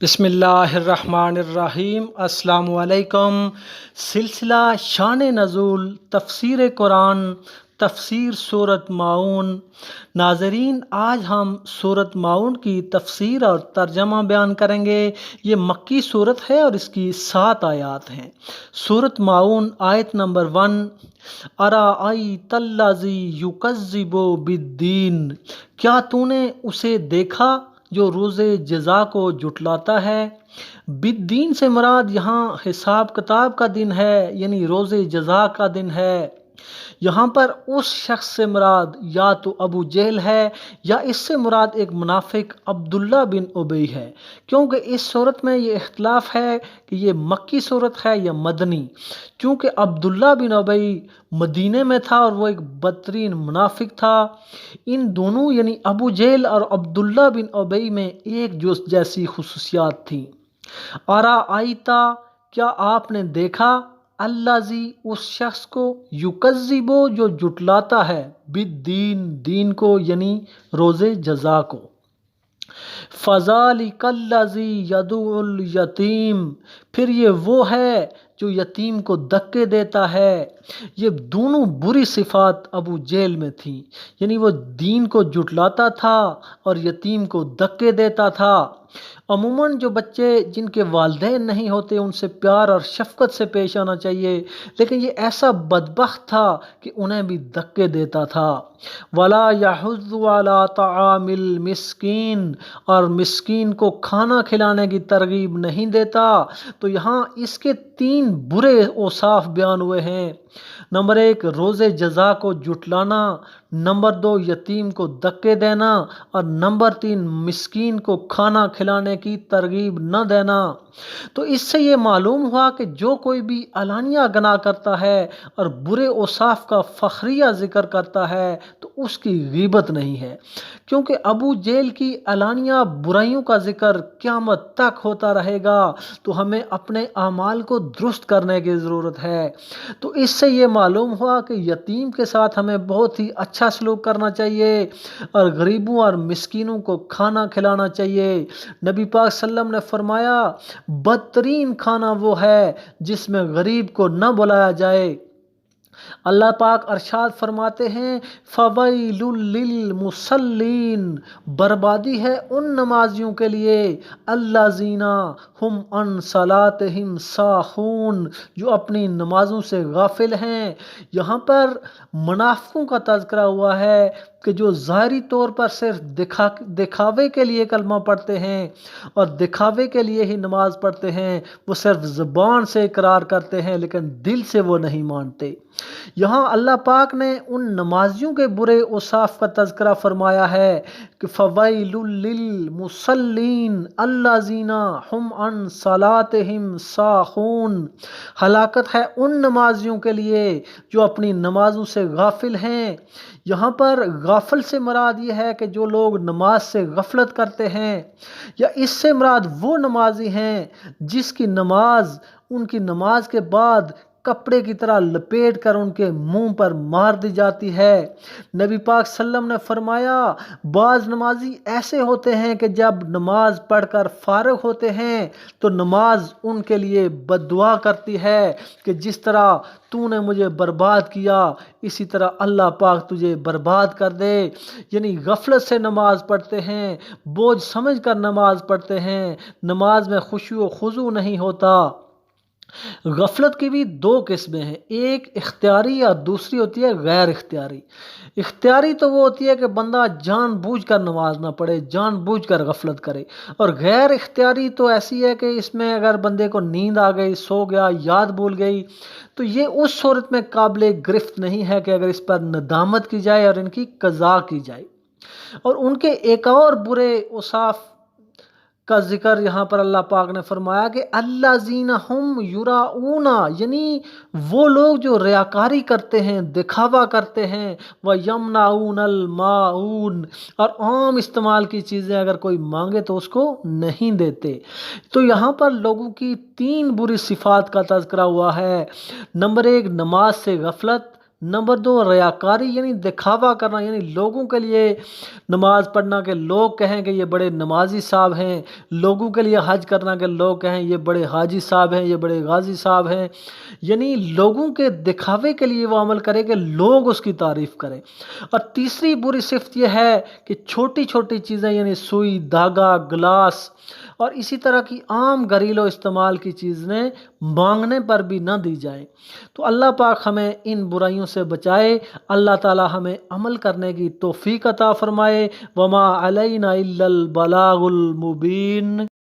بسم اللہ الرحمن الرحیم۔ السلام علیکم۔ سلسلہ شان نزول تفسیر قرآن، تفسیر سورۃ ماعون۔ ناظرین، آج ہم سورۃ ماعون کی تفسیر اور ترجمہ بیان کریں گے۔ یہ مکی سورت ہے اور اس کی 7 آیات ہیں۔ سورۃ ماعون آیت نمبر 1: ارأیت الذی یکذب بالدین، کیا تو نے اسے دیکھا جو روز جزا کو جھٹلاتا ہے؟ بالدین سے مراد یہاں حساب کتاب کا دن ہے، یعنی روز جزا کا دن ہے۔ یہاں پر اس شخص سے مراد یا تو ابو جہل ہے یا اس سے مراد ایک منافق عبداللہ بن ابی ہے، کیونکہ اس صورت میں یہ اختلاف ہے کہ یہ مکی صورت ہے یا مدنی، کیونکہ عبداللہ بن ابی مدینے میں تھا اور وہ ایک بدترین منافق تھا۔ ان دونوں یعنی ابو جہل اور عبداللہ بن ابی میں ایک جیسی خصوصیات تھیں۔ ارأیتا، کیا آپ نے دیکھا، الذی، اس شخص کو، یکذب، جو جھٹلاتا ہے، بالدین، دین کو یعنی روز جزا کو۔ فذلک الذی یدعو الیتیم، پھر یہ وہ ہے جو یتیم کو دھکے دیتا ہے۔ یہ دونوں بری صفات ابو جہل میں تھیں، یعنی وہ دین کو جھٹلاتا تھا اور یتیم کو دھکے دیتا تھا۔ عموماً جو بچے جن کے والدین نہیں ہوتے ان سے پیار اور شفقت سے پیش آنا چاہیے، لیکن یہ ایسا بدبخت تھا کہ انہیں بھی دھکے دیتا تھا۔ ولا یحض علی طعام المسکین، اور مسکین کو کھانا کھلانے کی ترغیب نہیں دیتا۔ تو یہاں اس کے 3 برے اوصاف بیان ہوئے ہیں۔ نمبر 1، روز جزا کو جھٹلانا، نمبر 2، یتیم کو دھکے دینا، اور نمبر 3، مسکین کو کھانا کھلانے کی ترغیب نہ دینا۔ تو اس سے یہ معلوم ہوا کہ جو کوئی بھی علانیہ گناہ کرتا ہے اور برے اوصاف کا فخریہ ذکر کرتا ہے تو اس کی غیبت نہیں ہے، کیونکہ ابو جہل کی علانیہ برائیوں کا ذکر قیامت تک ہوتا رہے گا، تو ہمیں اپنے اعمال کو درست کرنے کی ضرورت ہے۔ تو اس سے یہ معلوم ہوا کہ یتیم کے ساتھ ہمیں بہت ہی اچھا سلوک کرنا چاہیے اور غریبوں اور مسکینوں کو کھانا کھلانا چاہیے۔ نبی پاک صلی اللہ علیہ وسلم نے فرمایا، بدترین کھانا وہ ہے جس میں غریب کو نہ بلایا جائے۔ اللہ پاک ارشاد فرماتے ہیں، فَوَيْلٌ لِّلْمُصَلِّينَ، بربادی ہے ان نمازیوں کے لیے، الَّذِينَ هُمْ عَنْ صَلَاتِهِمْ سَاهُونَ، جو اپنی نمازوں سے غافل ہیں۔ یہاں پر منافقوں کا تذکرہ ہوا ہے کہ جو ظاہری طور پر صرف دکھاوے کے لیے کلمہ پڑھتے ہیں اور دکھاوے کے لیے ہی نماز پڑھتے ہیں، وہ صرف زبان سے اقرار کرتے ہیں لیکن دل سے وہ نہیں مانتے۔ یہاں اللہ پاک نے ان نمازیوں کے برے اوصاف کا تذکرہ فرمایا ہے کہ فَوَيْلٌ لِّلْمُصَلِّينَ الَّذِينَ هُمْ عَنْ صَلَاتِهِمْ سَاهُونَ، ہلاکت ہے ان نمازیوں کے لیے جو اپنی نمازوں سے غافل ہیں۔ یہاں پر غافل سے مراد یہ ہے کہ جو لوگ نماز سے غفلت کرتے ہیں، یا اس سے مراد وہ نمازی ہیں جس کی نماز ان کی نماز کے بعد کپڑے کی طرح لپیٹ کر ان کے منہ پر مار دی جاتی ہے۔ نبی پاک صلی اللہ علیہ وسلم نے فرمایا، بعض نمازی ایسے ہوتے ہیں کہ جب نماز پڑھ کر فارغ ہوتے ہیں تو نماز ان کے لیے بد دعا کرتی ہے کہ جس طرح تو نے مجھے برباد کیا اسی طرح اللہ پاک تجھے برباد کر دے۔ یعنی غفلت سے نماز پڑھتے ہیں، بوجھ سمجھ کر نماز پڑھتے ہیں، نماز میں خشوع و خضوع نہیں ہوتا۔ غفلت کی بھی 2 قسمیں ہیں، ایک اختیاری اور دوسری ہوتی ہے غیر اختیاری۔ اختیاری تو وہ ہوتی ہے کہ بندہ جان بوجھ کر نماز نہ پڑھے، جان بوجھ کر غفلت کرے، اور غیر اختیاری تو ایسی ہے کہ اس میں اگر بندے کو نیند آ گئی، سو گیا، یاد بھول گئی، تو یہ اس صورت میں قابل گرفت نہیں ہے کہ اگر اس پر ندامت کی جائے اور ان کی قضا کی جائے۔ اور ان کے ایک اور برے اوصاف کا ذکر یہاں پر اللہ پاک نے فرمایا کہ الَّذِينَ هُمْ يُرَاءُونَ، یعنی وہ لوگ جو ریاکاری کرتے ہیں، دکھاوا کرتے ہیں، وَيَمْنَعُونَ الْمَاعُونَ، اور عام استعمال کی چیزیں اگر کوئی مانگے تو اس کو نہیں دیتے۔ تو یہاں پر لوگوں کی 3 بری صفات کا تذکرہ ہوا ہے۔ نمبر 1، نماز سے غفلت، نمبر 2 ریاکاری یعنی دکھاوا کرنا، یعنی لوگوں کے لیے نماز پڑھنا کہ لوگ کہیں کہ یہ بڑے نمازی صاحب ہیں، لوگوں کے لیے حج کرنا کہ لوگ کہیں یہ بڑے حاجی صاحب ہیں، یہ بڑے غازی صاحب ہیں، یعنی لوگوں کے دکھاوے کے لیے وہ عمل کرے کہ لوگ اس کی تعریف کریں۔ اور تیسری بری صفت یہ ہے کہ چھوٹی چھوٹی چیزیں یعنی سوئی، دھاگا، گلاس اور اسی طرح کی عام گھریلو استعمال کی چیزیں مانگنے پر بھی نہ دی جائیں۔ تو اللہ پاک ہمیں ان برائیوں سے بچائے، اللہ تعالی ہمیں عمل کرنے کی توفیق عطا فرمائے۔ وما علینا الا البلاغ المبین۔